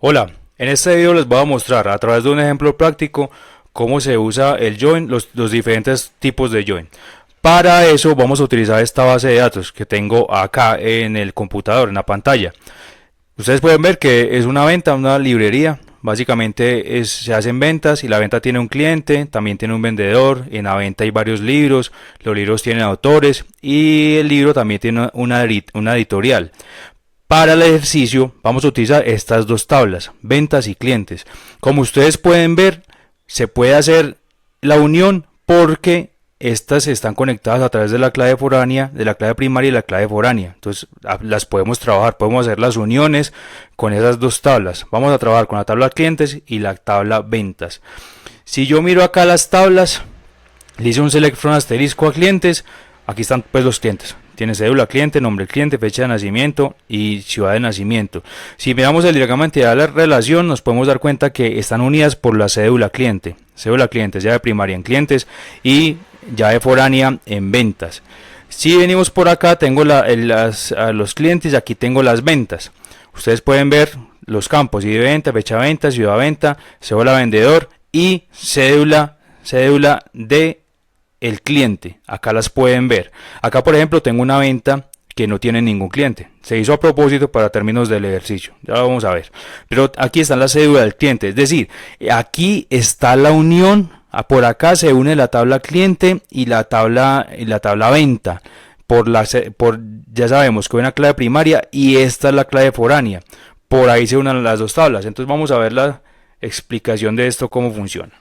Hola, en este video les voy a mostrar a través de un ejemplo práctico cómo se usa el join, los diferentes tipos de join. Para eso vamos a utilizar esta base de datos que tengo acá en el computador, en la pantalla. Ustedes pueden ver que es una venta, una librería. Básicamente se hacen ventas y la venta tiene un cliente, también tiene un vendedor. En la venta hay varios libros, los libros tienen autores y el libro también tiene una editorial. Para el ejercicio vamos a utilizar estas dos tablas, ventas y clientes. Como ustedes pueden ver, se puede hacer la unión porque estas están conectadas a través de la clave foránea, de la clave primaria y la clave foránea. Entonces las podemos trabajar, podemos hacer las uniones con esas dos tablas. Vamos a trabajar con la tabla clientes y la tabla ventas. Si yo miro acá las tablas, le hice un select from asterisco a clientes. Aquí están pues los clientes. Tiene cédula cliente, nombre del cliente, fecha de nacimiento y ciudad de nacimiento. Si miramos el diagrama de entidad de la relación, nos podemos dar cuenta que están unidas por la cédula cliente. Cédula cliente, llave primaria en clientes y llave foránea en ventas. Si venimos por acá, tengo los clientes y aquí tengo las ventas. Ustedes pueden ver los campos: ID de venta, fecha de venta, ciudad de venta, cédula vendedor y cédula de el cliente. Acá las pueden ver. Acá por ejemplo tengo una venta que no tiene ningún cliente. Se hizo a propósito para términos del ejercicio. Ya lo vamos a ver. Pero aquí está la cédula del cliente. Es decir, aquí está la unión. Por acá se une la tabla cliente y la tabla venta. Ya sabemos que hay una clave primaria y esta es la clave foránea. Por ahí se unen las dos tablas. Entonces vamos a ver la explicación de esto, cómo funciona.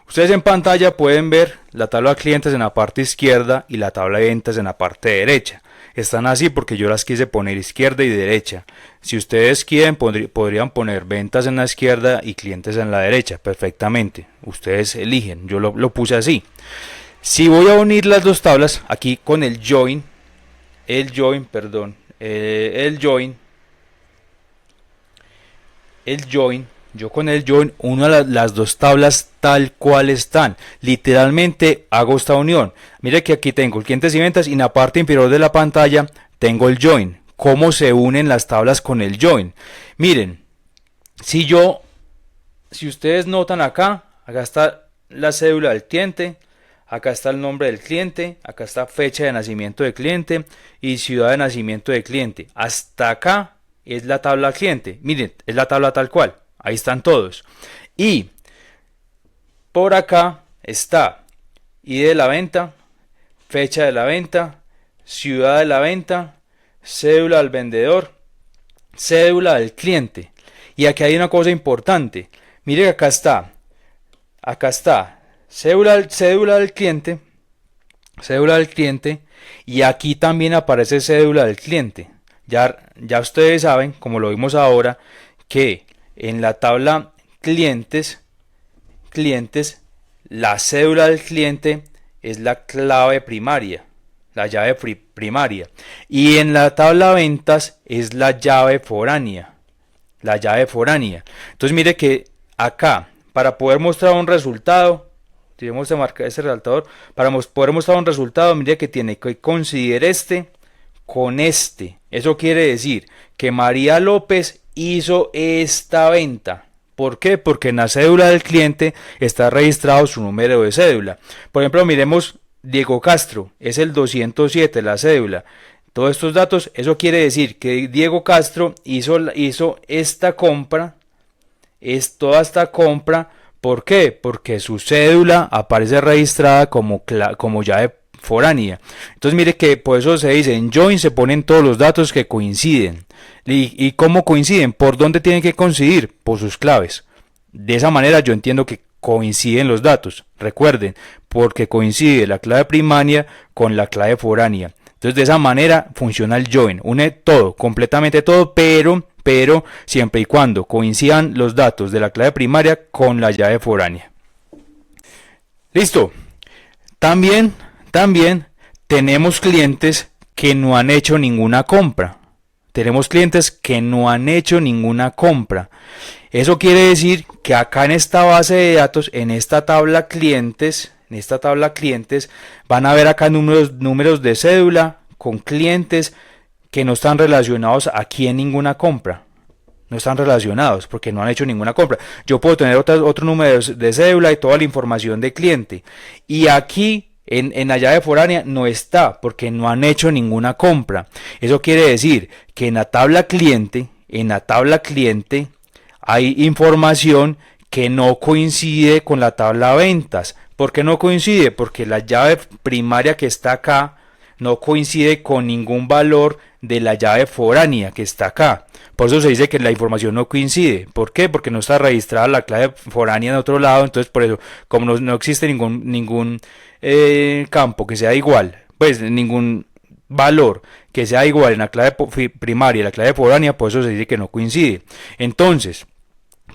Ustedes en pantalla pueden ver la tabla de clientes en la parte izquierda y la tabla de ventas en la parte derecha. Están así porque yo las quise poner izquierda y derecha. Si ustedes quieren, podrían poner ventas en la izquierda y clientes en la derecha, perfectamente. Ustedes eligen, yo lo puse así. Si voy a unir las dos tablas, aquí con el join, yo con el join uno las dos tablas tal cual están. Literalmente hago esta unión. Mire que aquí tengo clientes y ventas y en la parte inferior de la pantalla tengo el join. ¿Cómo se unen las tablas con el join? Miren, si ustedes notan acá está la cédula del cliente, acá está el nombre del cliente, acá está fecha de nacimiento del cliente y ciudad de nacimiento del cliente. Hasta acá es la tabla cliente. Miren, es la tabla tal cual. Ahí están todos. Y por acá está ID de la venta, fecha de la venta, ciudad de la venta, cédula del vendedor, cédula del cliente. Y aquí hay una cosa importante. Mire que acá está cédula del cliente, y aquí también aparece cédula del cliente. Ya ustedes saben, como lo vimos ahora, que en la tabla clientes, la cédula del cliente es la clave primaria, la llave primaria. Y en la tabla ventas es la llave foránea, Entonces mire que acá, para poder mostrar un resultado, tenemos que marcar ese resaltador, para poder mostrar un resultado, mire que tiene que coincidir este con este. Eso quiere decir que María López hizo esta venta. ¿Por qué? Porque en la cédula del cliente está registrado su número de cédula. Por ejemplo, miremos Diego Castro, es el 207 la cédula. Todos estos datos, eso quiere decir que Diego Castro hizo esta compra, toda esta compra. ¿Por qué? Porque su cédula aparece registrada como llave foránea. Entonces mire que por eso se dice, en join se ponen todos los datos que coinciden. ¿Y cómo coinciden? ¿Por dónde tienen que coincidir? Por sus claves. De esa manera yo entiendo que coinciden los datos. Recuerden, porque coincide la clave primaria con la clave foránea. Entonces de esa manera funciona el join. Une todo, completamente todo, pero siempre y cuando coincidan los datos de la clave primaria con la llave foránea. Listo. También tenemos clientes que no han hecho ninguna compra. Eso quiere decir que acá en esta base de datos, en esta tabla clientes, van a ver acá números de cédula con clientes que no están relacionados aquí en ninguna compra. no están relacionados porque no han hecho ninguna compra. Yo puedo tener otro número de cédula y toda la información de cliente. Y aquí en la llave foránea no está porque no han hecho ninguna compra. Eso quiere decir que en la tabla cliente, hay información que no coincide con la tabla ventas. ¿Por qué no coincide? Porque la llave primaria que está acá no coincide con ningún valor de la llave foránea que está acá. Por eso se dice que la información no coincide. ¿Por qué? Porque no está registrada la clave foránea en otro lado. Entonces, por eso, como no existe ningún campo que sea igual, pues ningún valor que sea igual en la clave primaria y la clave foránea, por eso se dice que no coincide. Entonces,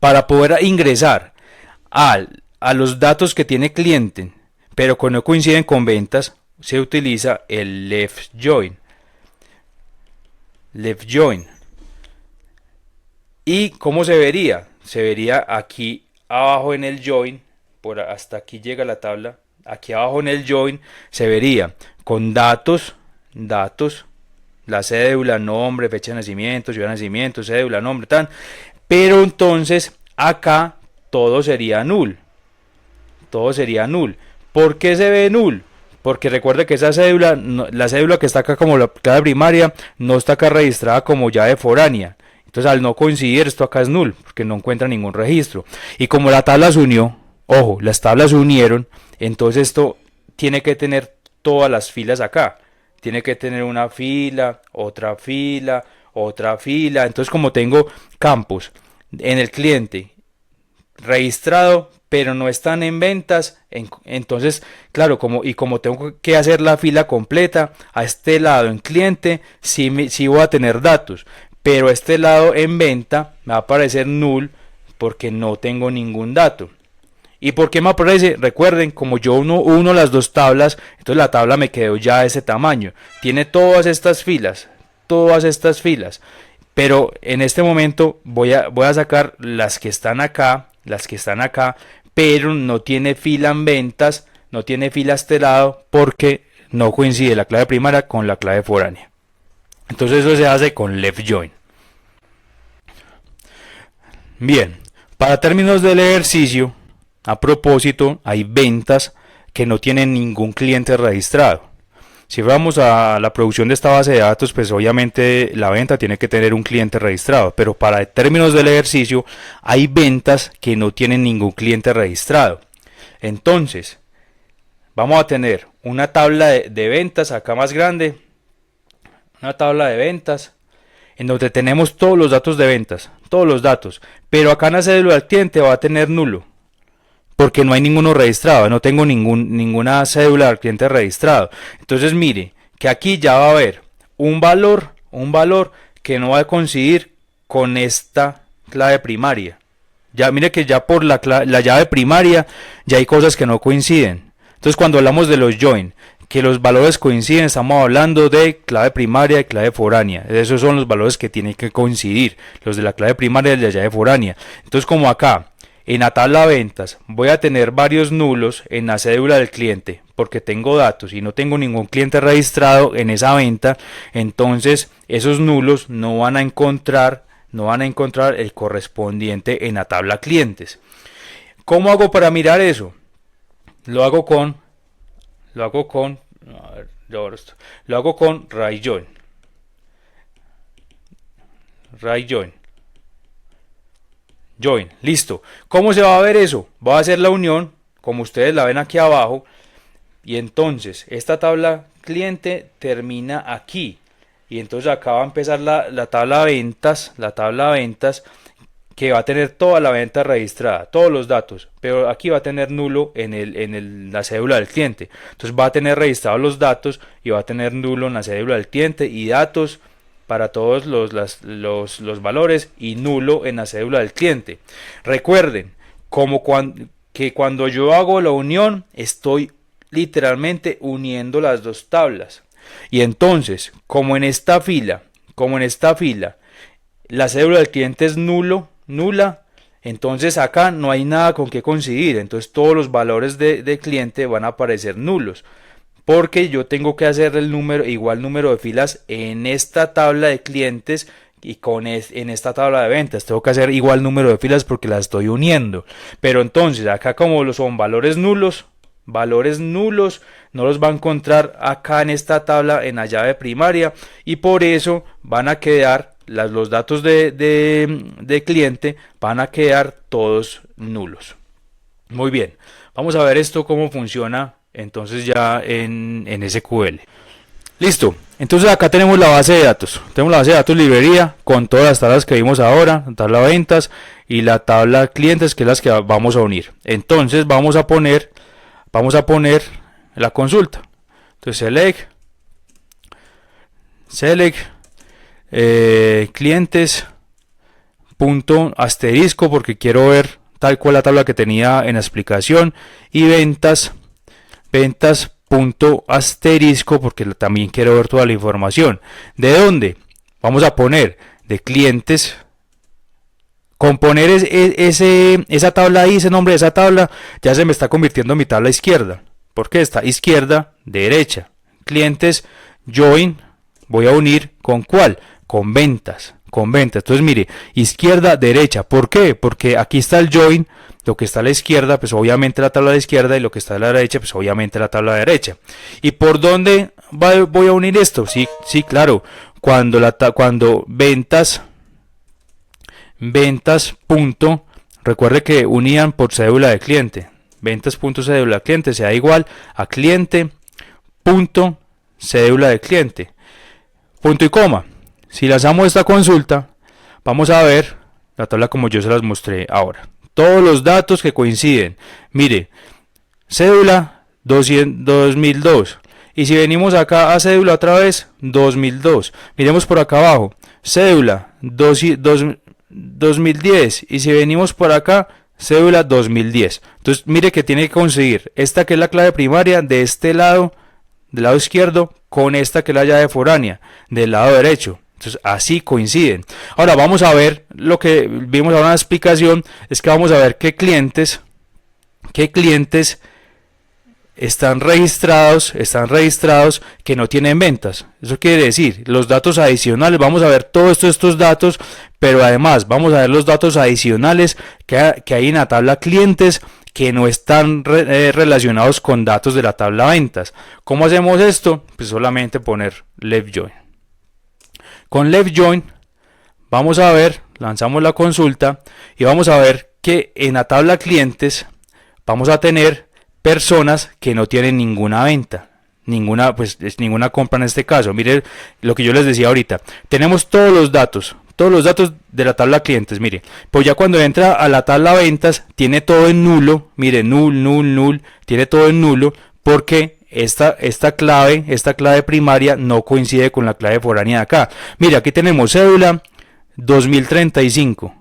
para poder ingresar a los datos que tiene cliente, pero que no coinciden con ventas, se utiliza el left join. ¿Y cómo se vería? Se vería aquí abajo en el join, hasta aquí llega la tabla, aquí abajo en el join se vería con datos, la cédula, nombre, fecha de nacimiento, ciudad de nacimiento, cédula, nombre, tal. Pero entonces acá todo sería null. ¿Por qué se ve null? Porque recuerde que esa cédula, la cédula que está acá como la clave primaria, no está acá registrada como llave foránea. Entonces al no coincidir, esto acá es null, porque no encuentra ningún registro. Y como la tabla se unió, ojo, las tablas se unieron, entonces esto tiene que tener todas las filas acá. Tiene que tener una fila, otra fila, otra fila. Entonces como tengo campos en el cliente registrado, pero no están en ventas, entonces, claro, como tengo que hacer la fila completa, a este lado en cliente, sí voy a tener datos, pero a este lado en venta me va a aparecer null porque no tengo ningún dato. ¿Y por qué me aparece? Recuerden, como yo uno las dos tablas, entonces la tabla me quedó ya de ese tamaño. Tiene todas estas filas, pero en este momento voy a sacar las que están acá, pero no tiene fila en ventas, no tiene fila a este lado porque no coincide la clave primaria con la clave foránea. Entonces eso se hace con left join. Bien, para términos del ejercicio, a propósito, hay ventas que no tienen ningún cliente registrado. Si vamos a la producción de esta base de datos, pues obviamente la venta tiene que tener un cliente registrado, pero para términos del ejercicio hay ventas que no tienen ningún cliente registrado. Entonces, vamos a tener una tabla de ventas acá más grande, una tabla de ventas en donde tenemos todos los datos de ventas, todos los datos, pero acá en la cédula del cliente va a tener nulo, porque no hay ninguno registrado, no tengo ninguna cédula del cliente registrado. Entonces mire que aquí ya va a haber un valor que no va a coincidir con esta clave primaria. Ya mire que ya por la llave primaria ya hay cosas que no coinciden. Entonces cuando hablamos de los join, que los valores coinciden, estamos hablando de clave primaria y clave foránea. Esos son los valores que tienen que coincidir, los de la clave primaria y de la llave foránea. Entonces como acá en la tabla de ventas voy a tener varios nulos en la cédula del cliente porque tengo datos y no tengo ningún cliente registrado en esa venta, entonces esos nulos no van a encontrar el correspondiente en la tabla clientes. ¿Cómo hago para mirar eso? Lo hago con right join, listo. ¿Cómo se va a ver eso? Va a hacer la unión, como ustedes la ven aquí abajo, y entonces esta tabla cliente termina aquí, y entonces acá va a empezar la tabla de ventas, que va a tener toda la venta registrada, todos los datos, pero aquí va a tener nulo en la cédula del cliente. Entonces va a tener registrados los datos y va a tener nulo en la cédula del cliente y datos para todos los valores y nulo en la cédula del cliente. Recuerden, que cuando yo hago la unión, estoy literalmente uniendo las dos tablas. Y entonces, como en esta fila, la cédula del cliente es nula, entonces acá no hay nada con que coincidir. Entonces todos los valores de cliente van a aparecer nulos, porque yo tengo que hacer igual número de filas en esta tabla de clientes y en esta tabla de ventas tengo que hacer igual número de filas porque las estoy uniendo. Pero entonces acá como son valores nulos no los va a encontrar acá en esta tabla en la llave primaria, y por eso van a quedar los datos de cliente van a quedar todos nulos. Muy bien, vamos a ver esto cómo funciona entonces ya en SQL. Listo, entonces acá tenemos la base de datos. Tenemos la base de datos librería con todas las tablas que vimos ahora, la tabla ventas y la tabla clientes, que es las que vamos a unir. Entonces vamos a poner la consulta. Entonces select clientes punto asterisco, porque quiero ver tal cual la tabla que tenía en la explicación, y ventas punto asterisco, porque también quiero ver toda la información. ¿De dónde? Vamos a poner de clientes. Componer esa tabla ahí, ese nombre de esa tabla, ya se me está convirtiendo en mi tabla izquierda. Porque está izquierda, derecha. Clientes, join, voy a unir ¿con cuál? Con ventas. Entonces mire, izquierda, derecha. ¿Por qué? Porque aquí está el join, lo que está a la izquierda, pues obviamente la tabla de la izquierda, y lo que está a la derecha, pues obviamente la tabla de la derecha. ¿Y por dónde voy a unir esto? Sí, claro. Cuando ventas punto, recuerde que unían por cédula de cliente. Ventas punto cédula de cliente sea igual a cliente punto cédula de cliente. Punto y coma. Si lanzamos esta consulta, vamos a ver la tabla como yo se las mostré ahora. Todos los datos que coinciden. Mire, cédula 2002. Y si venimos acá a cédula otra vez, 2002. Miremos por acá abajo. Cédula 2010. Y si venimos por acá, cédula 2010. Entonces mire que tiene que conseguir esta que es la clave primaria de este lado, del lado izquierdo, con esta que es la llave foránea del lado derecho. Entonces así coinciden. Ahora vamos a ver lo que vimos ahora en la explicación, es que vamos a ver qué clientes están registrados que no tienen ventas. Eso quiere decir los datos adicionales. Vamos a ver todos estos datos, pero además vamos a ver los datos adicionales que hay en la tabla clientes que no están relacionados con datos de la tabla ventas. ¿Cómo hacemos esto? Pues solamente poner left join. Con left join vamos a ver, lanzamos la consulta y vamos a ver que en la tabla clientes vamos a tener personas que no tienen ninguna venta, ninguna compra en este caso. Mire lo que yo les decía ahorita, tenemos todos los datos de la tabla clientes. Mire, pues ya cuando entra a la tabla ventas tiene todo en nulo. Mire, null, tiene todo en nulo, porque esta clave primaria no coincide con la clave foránea de acá. Mire, aquí tenemos cédula 2035,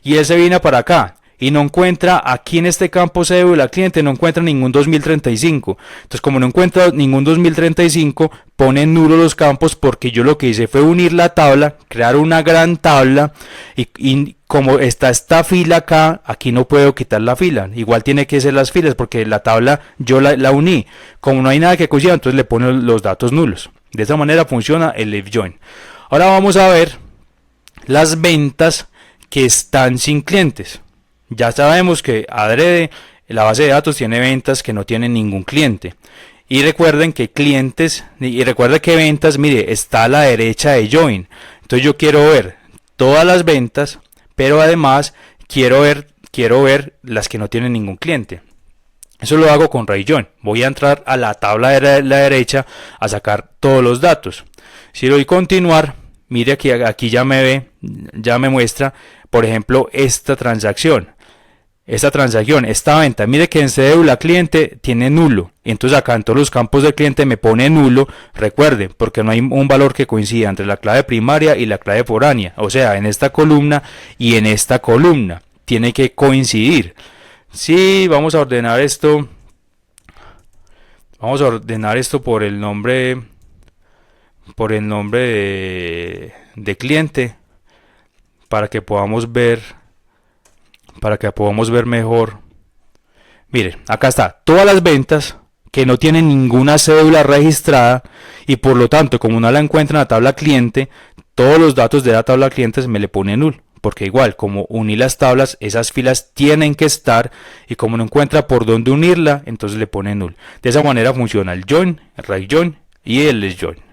y él se viene para acá y no encuentra aquí en este campo cédula cliente, no encuentra ningún 2035. Entonces, como no encuentra ningún 2035, pone en nulo los campos, porque yo lo que hice fue unir la tabla, crear una gran tabla, y como está esta fila acá, aquí no puedo quitar la fila. Igual tiene que ser las filas, porque la tabla yo la uní. Como no hay nada que coincida, entonces le pone los datos nulos. De esta manera funciona el left join. Ahora vamos a ver las ventas que están sin clientes. Ya sabemos que adrede la base de datos tiene ventas que no tienen ningún cliente. Y recuerden que ventas, mire, está a la derecha de join. Entonces yo quiero ver todas las ventas, pero además quiero ver las que no tienen ningún cliente. Eso lo hago con right join. Voy a entrar a la tabla de la derecha a sacar todos los datos. Si le doy continuar, mire aquí ya me muestra, por ejemplo, esta venta. Mire que en cédula cliente tiene nulo, y entonces acá en todos los campos del cliente me pone nulo. Recuerden, porque no hay un valor que coincida entre la clave primaria y la clave foránea. O sea, en esta columna y en esta columna tiene que coincidir. Sí, vamos a ordenar esto por el nombre de cliente, para que podamos ver mejor. Miren, acá está todas las ventas que no tienen ninguna cédula registrada, y por lo tanto, como no la encuentran en la tabla cliente, todos los datos de la tabla clientes me le pone null, porque igual como uní las tablas, esas filas tienen que estar, y como no encuentra por dónde unirla, entonces le pone null. De esa manera funciona el join, el right join y el left join.